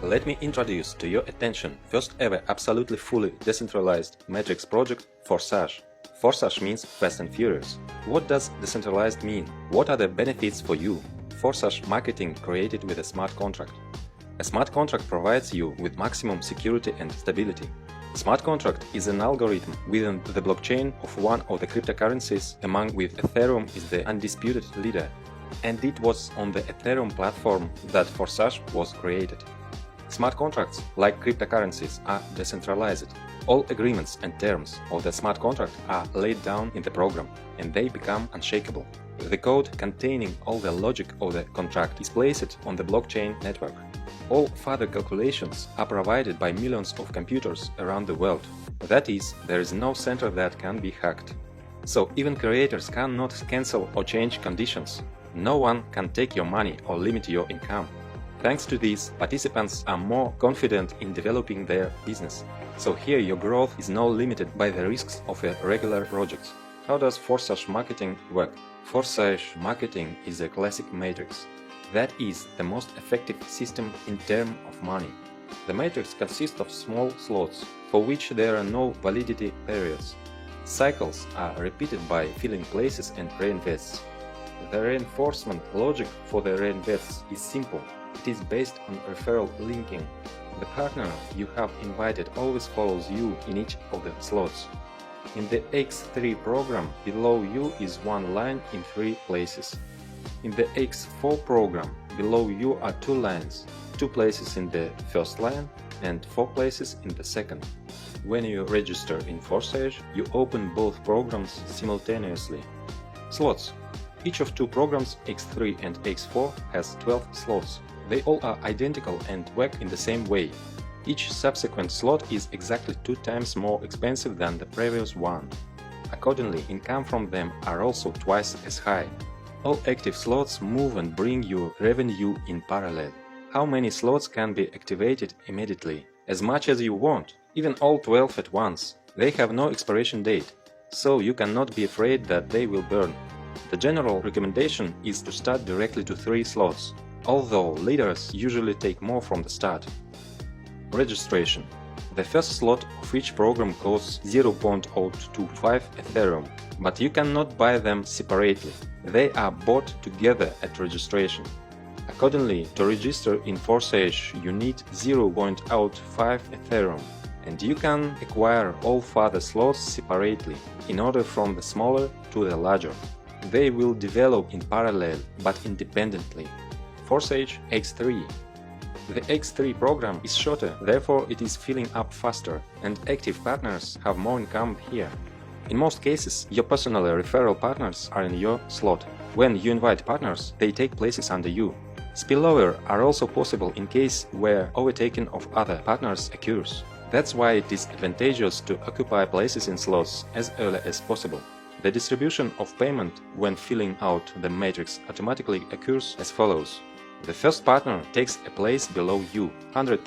Let me introduce to your attention first ever absolutely fully decentralized matrix project Forsage. Forsage means Fast and Furious. What does decentralized mean? What are the benefits for you? Forsage marketing created with a smart contract. A smart contract provides you with maximum security and stability. Smart contract is an algorithm within the blockchain of one of the cryptocurrencies, among which Ethereum is the undisputed leader. And it was on the Ethereum platform that Forsage was created. Smart contracts, like cryptocurrencies, are decentralized. All agreements and terms of the smart contract are laid down in the program, and they become unshakable. The code containing all the logic of the contract is placed on the blockchain network. All further calculations are provided by millions of computers around the world. That is, there is no center that can be hacked. So even creators cannot cancel or change conditions. No one can take your money or limit your income. Thanks to this, participants are more confident in developing their business. So here your growth is not limited by the risks of a regular project. How does Forsage marketing work? Forsage marketing is a classic matrix. That is the most effective system in terms of money. The matrix consists of small slots, for which there are no validity periods. Cycles are repeated by filling places and reinvests. The reinforcement logic for the reinvests is simple. It is based on referral linking. The partner you have invited always follows you in each of the slots. In the X3 program, below you is one line in 3 places. In the X4 program, below you are 2 lines, 2 places in the first line and 4 places in the second. When you register in Forsage, you open both programs simultaneously. Slots. Each of 2 programs, X3 and X4, has 12 slots. They all are identical and work in the same way. Each subsequent slot is exactly 2 times more expensive than the previous one. Accordingly, income from them are also twice as high. All active slots move and bring you revenue in parallel. How many slots can be activated immediately? As much as you want, even all 12 at once. They have no expiration date, so you cannot be afraid that they will burn. The general recommendation is to start directly to 3 slots, although leaders usually take more from the start. Registration. The first slot of each program costs 0.025 Ethereum, but you cannot buy them separately. They are bought together at registration. Accordingly, to register in Forsage, you need 0.05 Ethereum, and you can acquire all further slots separately, in order from the smaller to the larger. They will develop in parallel, but independently. Forsage X3. The X3 program is shorter, therefore it is filling up faster, and active partners have more income here. In most cases, your personal referral partners are in your slot. When you invite partners, they take places under you. Spillover are also possible in case where overtaking of other partners occurs. That's why it is advantageous to occupy places in slots as early as possible. The distribution of payment when filling out the matrix automatically occurs as follows. The first partner takes a place below you, 100%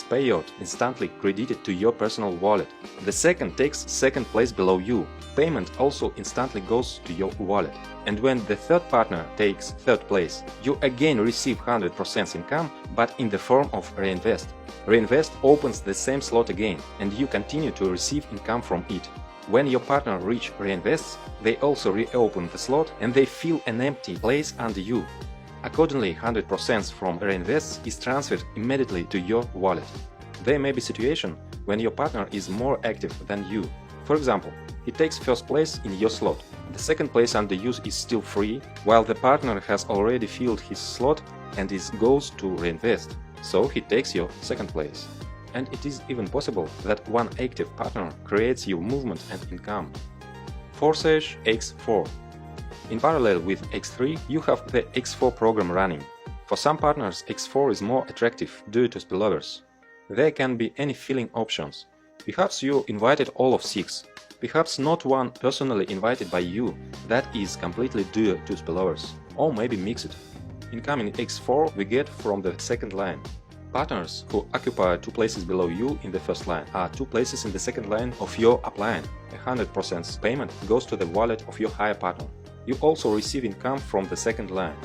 payout instantly credited to your personal wallet. The second takes second place below you, payment also instantly goes to your wallet. And when the third partner takes third place, you again receive 100% income, but in the form of reinvest. Reinvest opens the same slot again, and you continue to receive income from it. When your partner reach reinvests, they also reopen the slot and they fill an empty place under you. Accordingly, 100% from reinvests is transferred immediately to your wallet. There may be situation when your partner is more active than you. For example, he takes first place in your slot. The second place under you is still free, while the partner has already filled his slot and goes to reinvest. So he takes your second place. And it is even possible that one active partner creates you movement and income. Forsage X4. In parallel with X3, you have the X4 program running. For some partners, X4 is more attractive due to spillovers. There can be any filling options. Perhaps you invited all of 6. Perhaps not one personally invited by you, that is completely due to spillovers. Or maybe mixed. Income in X4 we get from the second line. Partners who occupy 2 places below you in the first line are 2 places in the second line of your upline. 100% payment goes to the wallet of your higher partner. You also receive income from the second line.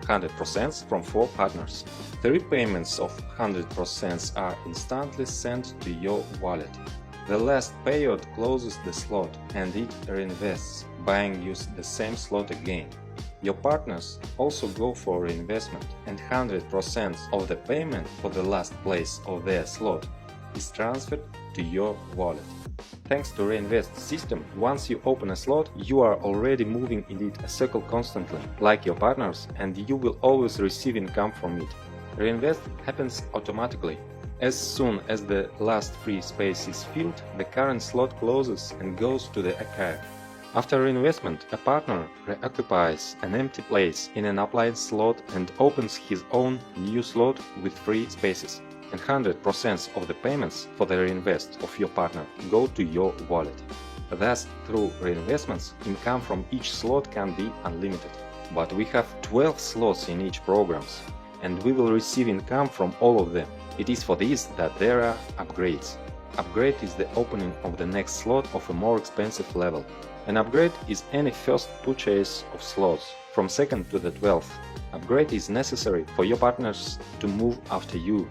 100% from 4 partners. 3 payments of 100% are instantly sent to your wallet. The last payout closes the slot and it reinvests, buying you the same slot again. Your partners also go for reinvestment, and 100% of the payment for the last place of their slot is transferred to your wallet. Thanks to Reinvest system, once you open a slot, you are already moving in it a circle constantly, like your partners, and you will always receive income from it. Reinvest happens automatically. As soon as the last free space is filled, the current slot closes and goes to the archive. After reinvestment, a partner reoccupies an empty place in an upline slot and opens his own new slot with free spaces. And 100% of the payments for the reinvest of your partner go to your wallet. Thus, through reinvestments, income from each slot can be unlimited. But we have 12 slots in each programs, and we will receive income from all of them. It is for this that there are upgrades. Upgrade is the opening of the next slot of a more expensive level. An upgrade is any first purchase of slots, from 2nd to the 12th. Upgrade is necessary for your partners to move after you,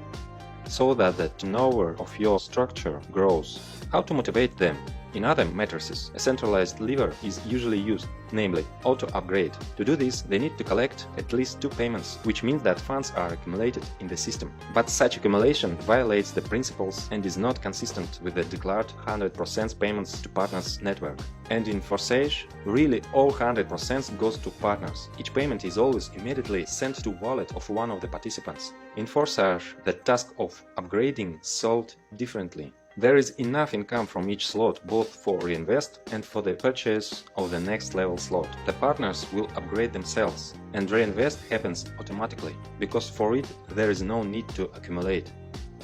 so that the turnover of your structure grows. How to motivate them? In other matrices, a centralized lever is usually used, namely auto-upgrade. To do this, they need to collect at least 2 payments, which means that funds are accumulated in the system. But such accumulation violates the principles and is not consistent with the declared 100% payments to partners network. And in Forsage, really all 100% goes to partners. Each payment is always immediately sent to wallet of one of the participants. In Forsage, the task of upgrading is solved differently. There is enough income from each slot both for reinvest and for the purchase of the next level slot. The partners will upgrade themselves, and reinvest happens automatically, because for it there is no need to accumulate.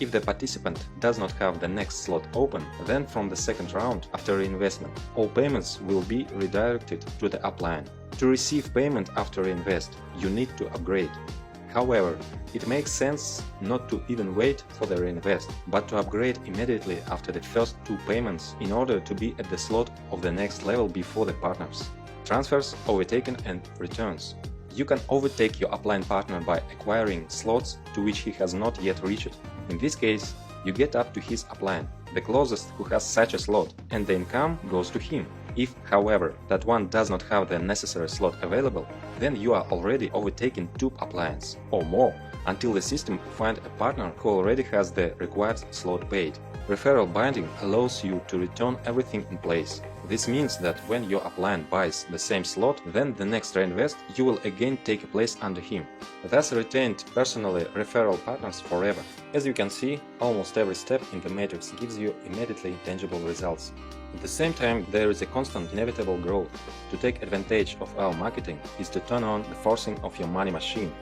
If the participant does not have the next slot open, then from the second round after reinvestment, all payments will be redirected to the upline. To receive payment after reinvest, you need to upgrade. However, it makes sense not to even wait for the reinvest, but to upgrade immediately after the first 2 payments in order to be at the slot of the next level before the partners. Transfers, overtaken and returns. You can overtake your upline partner by acquiring slots to which he has not yet reached. In this case, you get up to his upline, the closest who has such a slot, and the income goes to him. If, however, that one does not have the necessary slot available, then you are already overtaking 2 uplines or more until the system finds a partner who already has the required slot paid. Referral binding allows you to return everything in place. This means that when your upline buys the same slot, then the next reinvest you will again take a place under him. Thus retained personally referral partners forever. As you can see, almost every step in the matrix gives you immediately tangible results. At the same time, there is a constant inevitable growth. To take advantage of our marketing is to turn on the forcing of your money machine.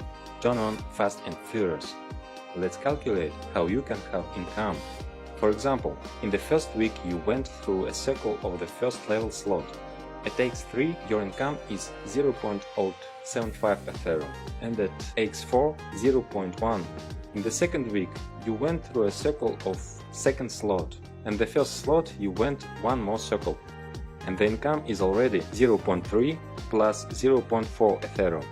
Turn on fast and furious. Let's calculate how you can have income. For example, in the first week you went through a circle of the first level slot. At x3 your income is 0.075 Ethereum and at x4 0.1. In the second week you went through a circle of second slot, and the first slot you went one more circle, and the income is already 0.3 plus 0.4 Ethereum.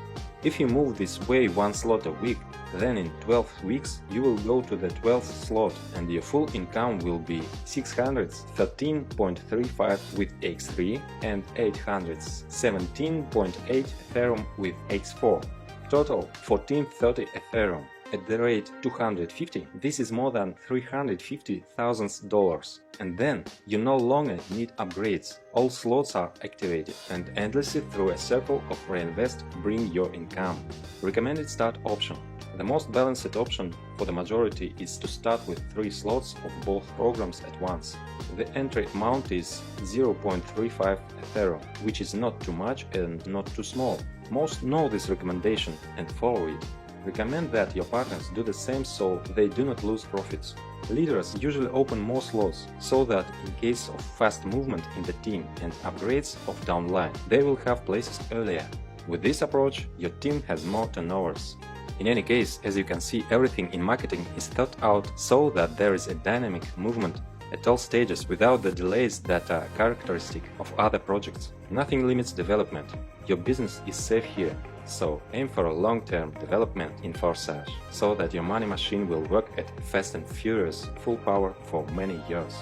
If you move this way one slot a week, then in 12 weeks you will go to the 12th slot and your full income will be 613.35 with x3 and 817.8 Ethereum with x4. Total 1430 Ethereum. At the rate 250, this is more than $350,000. And then you no longer need upgrades. All slots are activated and endlessly through a circle of reinvest bring your income. Recommended start option. The most balanced option for the majority is to start with 3 slots of both programs at once. The entry amount is 0.35 Ethereum, which is not too much and not too small. Most know this recommendation and follow it. Recommend that your partners do the same so they do not lose profits. Leaders usually open more slots so that in case of fast movement in the team and upgrades of downline, they will have places earlier. With this approach, your team has more turnovers. In any case, as you can see, everything in marketing is thought out so that there is a dynamic movement at all stages without the delays that are characteristic of other projects. Nothing limits development. Your business is safe here, so aim for a long-term development in Forsage, so that your money machine will work at fast and furious full power for many years.